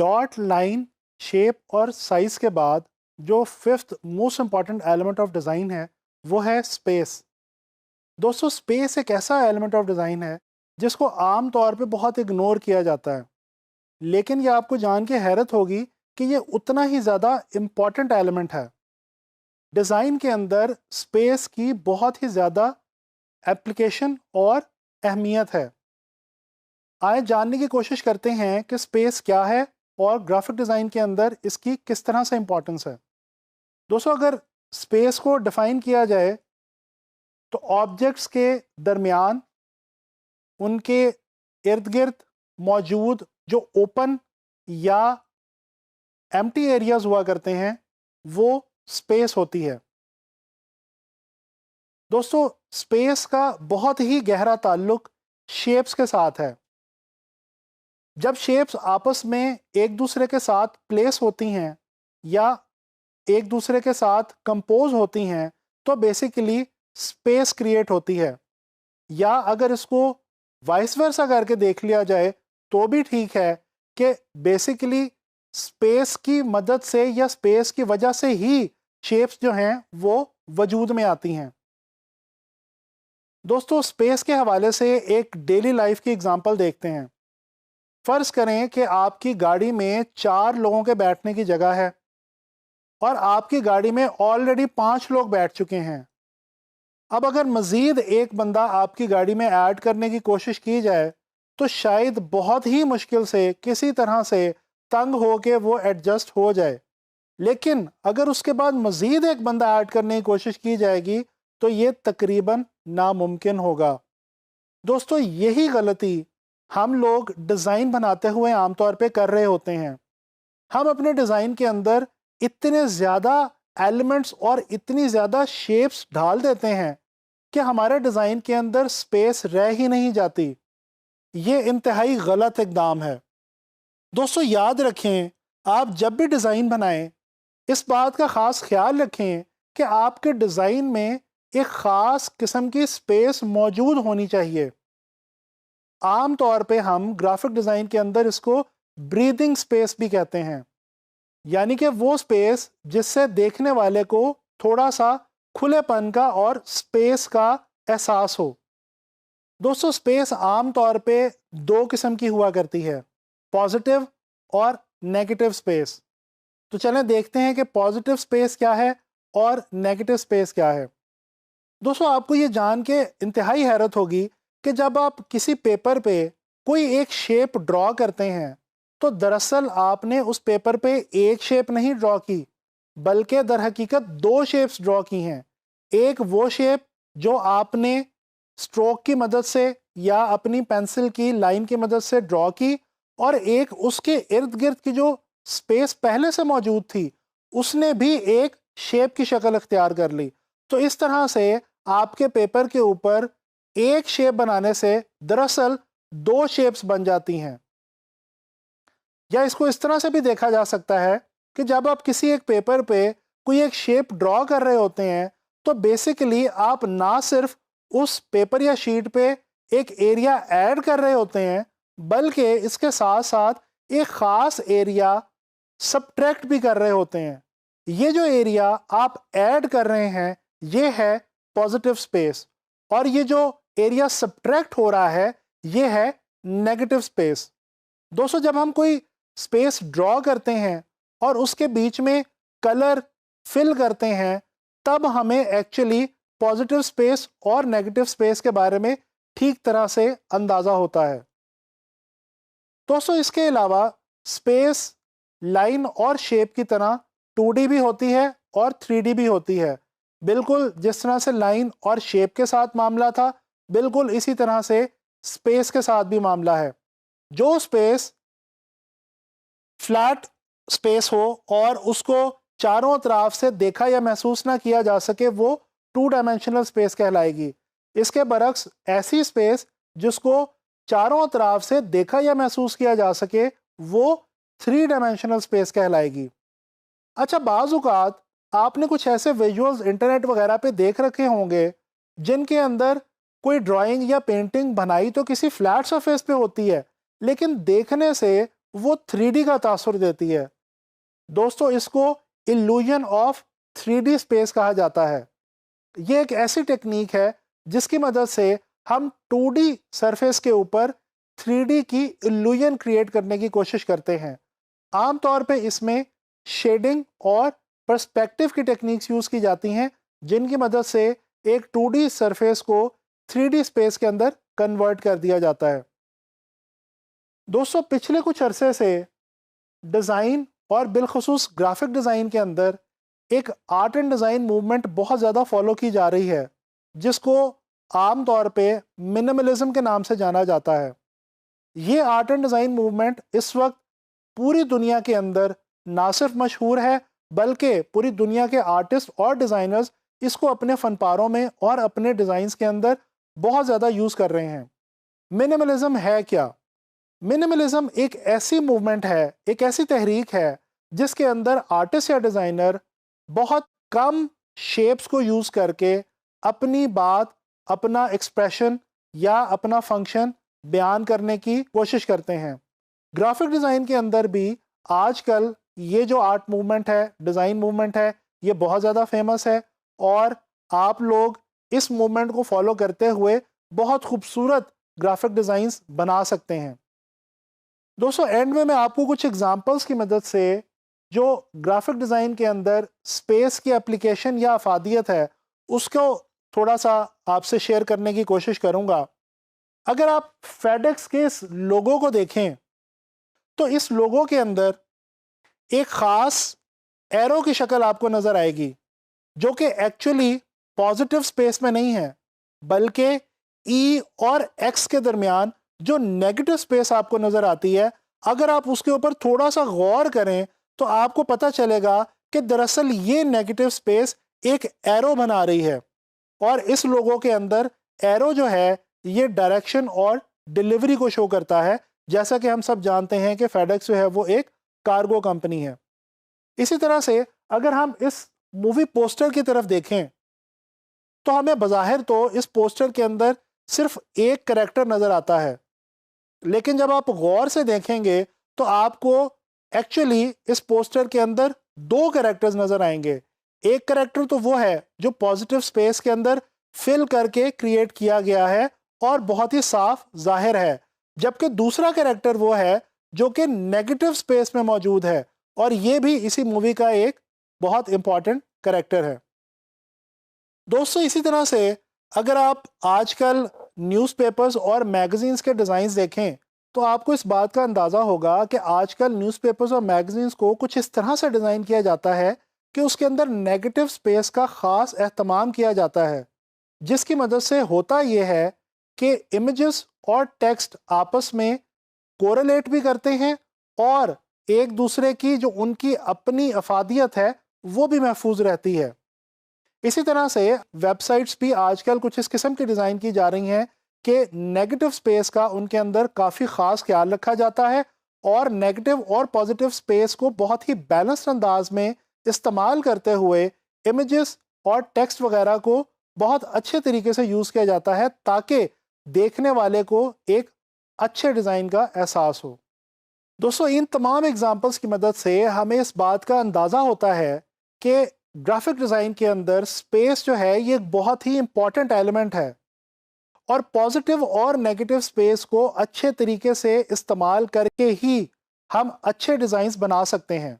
Dot, line, shape और size के बाद जो fifth most important element of design है वो है स्पेस। दोस्तों, स्पेस एक ऐसा एलिमेंट ऑफ डिज़ाइन है जिसको आम तौर पे बहुत इग्नोर किया जाता है, लेकिन ये आपको जान के हैरत होगी कि ये उतना ही ज़्यादा इम्पॉर्टेंट एलिमेंट है। डिज़ाइन के अंदर स्पेस की बहुत ही ज़्यादा एप्लीकेशन और अहमियत है। आइए जानने की कोशिश करते हैं कि स्पेस क्या है और ग्राफिक डिज़ाइन के अंदर इसकी किस तरह से इम्पोर्टेंस है। दोस्तों, अगर स्पेस को डिफ़ाइन किया जाए तो ऑब्जेक्ट्स के दरमियान, उनके इर्द गिर्द मौजूद जो ओपन या एम्प्टी एरियाज हुआ करते हैं वो स्पेस होती है। दोस्तों, स्पेस का बहुत ही गहरा ताल्लुक शेप्स के साथ है। जब शेप्स आपस में एक दूसरे के साथ प्लेस होती हैं या एक दूसरे के साथ कंपोज होती हैं तो बेसिकली स्पेस क्रिएट होती है। या अगर इसको वाइस वर्सा करके देख लिया जाए तो भी ठीक है कि बेसिकली स्पेस की मदद से या स्पेस की वजह से ही शेप्स जो हैं वो वजूद में आती हैं। दोस्तों, स्पेस के हवाले से एक डेली लाइफ की एग्जांपल देखते हैं। फ़र्ज़ करें कि आपकी गाड़ी में 4 लोगों के बैठने की जगह है और आपकी गाड़ी में ऑलरेडी 5 लोग बैठ चुके हैं। अब अगर मज़ीद एक बंदा आपकी गाड़ी में ऐड करने की कोशिश की जाए तो शायद बहुत ही मुश्किल से किसी तरह से तंग हो के वो एडजस्ट हो जाए। लेकिन अगर उसके बाद मज़ीद एक बंदा ऐड करने की कोशिश की जाएगी तो ये तकरीबन नामुमकिन होगा। दोस्तों, यही गलती हम लोग डिज़ाइन बनाते हुए आमतौर पे कर रहे होते हैं। हम अपने डिज़ाइन के अंदर इतने ज़्यादा एलिमेंट्स और इतनी ज़्यादा शेप्स डाल देते हैं कि हमारे डिज़ाइन के अंदर स्पेस रह ही नहीं जाती। ये इंतहाई गलत इक़दाम है। दोस्तों, याद रखें, आप जब भी डिज़ाइन बनाएं इस बात का ख़ास ख्याल रखें कि आपके डिज़ाइन में एक ख़ास किस्म की स्पेस मौजूद होनी चाहिए। आम तौर पे हम ग्राफिक डिज़ाइन के अंदर इसको ब्रीदिंग स्पेस भी कहते हैं, यानी कि वो स्पेस जिससे देखने वाले को थोड़ा सा खुलेपन का और स्पेस का एहसास हो। दोस्तों, स्पेस आम तौर पे 2 किस्म की हुआ करती है, पॉजिटिव और नेगेटिव स्पेस। तो चलें देखते हैं कि पॉजिटिव स्पेस क्या है और नेगेटिव स्पेस क्या है। दोस्तों, आपको ये जान के इंतहाई हैरत होगी कि जब आप किसी पेपर पे कोई एक शेप ड्रॉ करते हैं तो दरअसल आपने उस पेपर पे एक शेप नहीं ड्रॉ की, बल्कि दर हकीकत 2 शेप्स ड्रॉ की हैं। एक वो शेप जो आपने स्ट्रोक की मदद से या अपनी पेंसिल की लाइन की मदद से ड्रॉ की, और एक उसके इर्द गिर्द की जो स्पेस पहले से मौजूद थी उसने भी एक शेप की शक्ल इख्तियार कर ली। तो इस तरह से आपके पेपर के ऊपर एक शेप बनाने से दरअसल 2 शेप्स बन जाती हैं। या इसको इस तरह से भी देखा जा सकता है कि जब आप किसी एक पेपर पे कोई एक शेप ड्रॉ कर रहे होते हैं तो बेसिकली आप ना सिर्फ उस पेपर या शीट पे एक एरिया ऐड कर रहे होते हैं, बल्कि इसके साथ साथ एक ख़ास एरिया सबट्रैक्ट भी कर रहे होते हैं। ये जो एरिया आप ऐड कर रहे हैं ये है पॉजिटिव स्पेस, और ये जो एरिया सबट्रैक्ट हो रहा है ये है नेगेटिव स्पेस। दोस्तों, जब हम कोई स्पेस ड्रॉ करते हैं और उसके बीच में कलर फिल करते हैं तब हमें एक्चुअली पॉजिटिव स्पेस और नेगेटिव स्पेस के बारे में ठीक तरह से अंदाज़ा होता है। दोस्तों, इसके अलावा स्पेस लाइन और शेप की तरह 2D भी होती है और 3D भी होती है। बिल्कुल जिस तरह से लाइन और शेप के साथ मामला था, बिल्कुल इसी तरह से स्पेस के साथ भी मामला है। जो स्पेस फ्लैट स्पेस हो और उसको चारों तरफ से देखा या महसूस ना किया जा सके वो 2 डायमेंशनल स्पेस कहलाएगी। इसके बरक्स ऐसी स्पेस जिसको चारों तरफ से देखा या महसूस किया जा सके वो 3 डायमेंशनल स्पेस कहलाएगी। अच्छा, बाज़ औक़ात आपने कुछ ऐसे विजुअल्स इंटरनेट वगैरह पे देख रखे होंगे जिनके अंदर कोई ड्राइंग या पेंटिंग बनाई तो किसी फ्लैट सरफेस पे होती है, लेकिन देखने से वो 3D का तासुर देती है। दोस्तों, इसको इल्यूजन ऑफ 3D स्पेस कहा जाता है। ये एक ऐसी टेक्निक है जिसकी मदद से हम 2D सरफेस के ऊपर 3D की इल्यूजन क्रिएट करने की कोशिश करते हैं। आमतौर पे इसमें शेडिंग और पर्सपेक्टिव की टेक्निक्स यूज़ की जाती हैं, जिनकी मदद से एक 2D सरफेस को 3D स्पेस के अंदर कन्वर्ट कर दिया जाता है। दोस्तों, पिछले कुछ अरसे से डिज़ाइन और बिलखुसूस ग्राफिक डिज़ाइन के अंदर एक आर्ट एंड डिज़ाइन मूवमेंट बहुत ज़्यादा फॉलो की जा रही है, जिसको आम तौर पे मिनिमलिज्म के नाम से जाना जाता है। ये आर्ट एंड डिज़ाइन मूवमेंट इस वक्त पूरी दुनिया के अंदर ना सिर्फ मशहूर है, बल्कि पूरी दुनिया के आर्टिस्ट और डिज़ाइनर्स इसको अपने फनपारों में और अपने डिज़ाइंस के अंदर बहुत ज़्यादा यूज़ कर रहे हैं। मिनिमलिज्म है क्या? मिनिमलिज्म एक ऐसी मूवमेंट है, एक ऐसी तहरीक है जिसके अंदर आर्टिस्ट या डिज़ाइनर बहुत कम शेप्स को यूज़ करके अपनी बात, अपना एक्सप्रेशन या अपना फंक्शन बयान करने की कोशिश करते हैं। ग्राफिक डिज़ाइन के अंदर भी आजकल ये जो आर्ट मूवमेंट है, डिज़ाइन मूवमेंट है, ये बहुत ज़्यादा फेमस है और आप लोग इस मूवमेंट को फॉलो करते हुए बहुत खूबसूरत ग्राफिक डिज़ाइंस बना सकते हैं। दोस्तों, एंड में मैं आपको कुछ एग्जांपल्स की मदद से जो ग्राफिक डिज़ाइन के अंदर स्पेस की एप्लीकेशन या अफादियत है, उसको थोड़ा सा आपसे शेयर करने की कोशिश करूंगा। अगर आप फेडेक्स के इस लोगो को देखें, तो इस लोगो के अंदर एक ख़ास एरो की शक्ल आपको नज़र आएगी, जो कि एक्चुअली पॉजिटिव स्पेस में नहीं है, बल्कि ई और एक्स के दरमियान जो नेगेटिव स्पेस आपको नज़र आती है, अगर आप उसके ऊपर थोड़ा सा गौर करें तो आपको पता चलेगा कि दरअसल ये नेगेटिव स्पेस एक एरो बना रही है। और इस लोगो के अंदर एरो जो है ये डायरेक्शन और डिलीवरी को शो करता है, जैसा कि हम सब जानते हैं कि फेडेक्स जो है वो एक कार्गो कंपनी है। इसी तरह से अगर हम इस मूवी पोस्टर की तरफ देखें, तो हमें बज़ाहिर तो इस पोस्टर के अंदर सिर्फ एक कैरेक्टर नज़र आता है, लेकिन जब आप गौर से देखेंगे तो आपको एक्चुअली इस पोस्टर के अंदर दो कैरेक्टर्स नज़र आएंगे। एक कैरेक्टर तो वो है जो पॉजिटिव स्पेस के अंदर फिल करके क्रिएट किया गया है और बहुत ही साफ जाहिर है, जबकि दूसरा कैरेक्टर वो है जो कि नेगेटिव स्पेस में मौजूद है और ये भी इसी मूवी का एक बहुत इंपॉर्टेंट कैरेक्टर है। दोस्तों, इसी तरह से अगर आप आजकल न्यूज़पेपर्स और मैगज़ीन्स के डिज़ाइंस देखें, तो आपको इस बात का अंदाज़ा होगा कि आजकल न्यूज़पेपर्स और मैगज़ीन्स को कुछ इस तरह से डिज़ाइन किया जाता है कि उसके अंदर नेगेटिव स्पेस का ख़ास एहतमाम किया जाता है, जिसकी मदद से होता ये है कि इमेजेस और टेक्स्ट आपस में कोरिलेट भी करते हैं और एक दूसरे की जो उनकी अपनी अफादियत है वो भी महफूज रहती है। इसी तरह से वेबसाइट्स भी आजकल कुछ इस किस्म की डिज़ाइन की जा रही हैं कि नेगेटिव स्पेस का उनके अंदर काफ़ी ख़ास ख्याल रखा जाता है और नेगेटिव और पॉजिटिव स्पेस को बहुत ही बैलेंस्ड अंदाज में इस्तेमाल करते हुए इमेजेस और टेक्स्ट वगैरह को बहुत अच्छे तरीके से यूज़ किया जाता है, ताकि देखने वाले को एक अच्छे डिज़ाइन का एहसास हो। दोस्तों, इन तमाम एग्जांपल्स की मदद से हमें इस बात का अंदाज़ा होता है कि ग्राफिक डिज़ाइन के अंदर स्पेस जो है ये एक बहुत ही इंपॉर्टेंट एलिमेंट है और पॉजिटिव और नेगेटिव स्पेस को अच्छे तरीके से इस्तेमाल करके ही हम अच्छे डिज़ाइंस बना सकते हैं।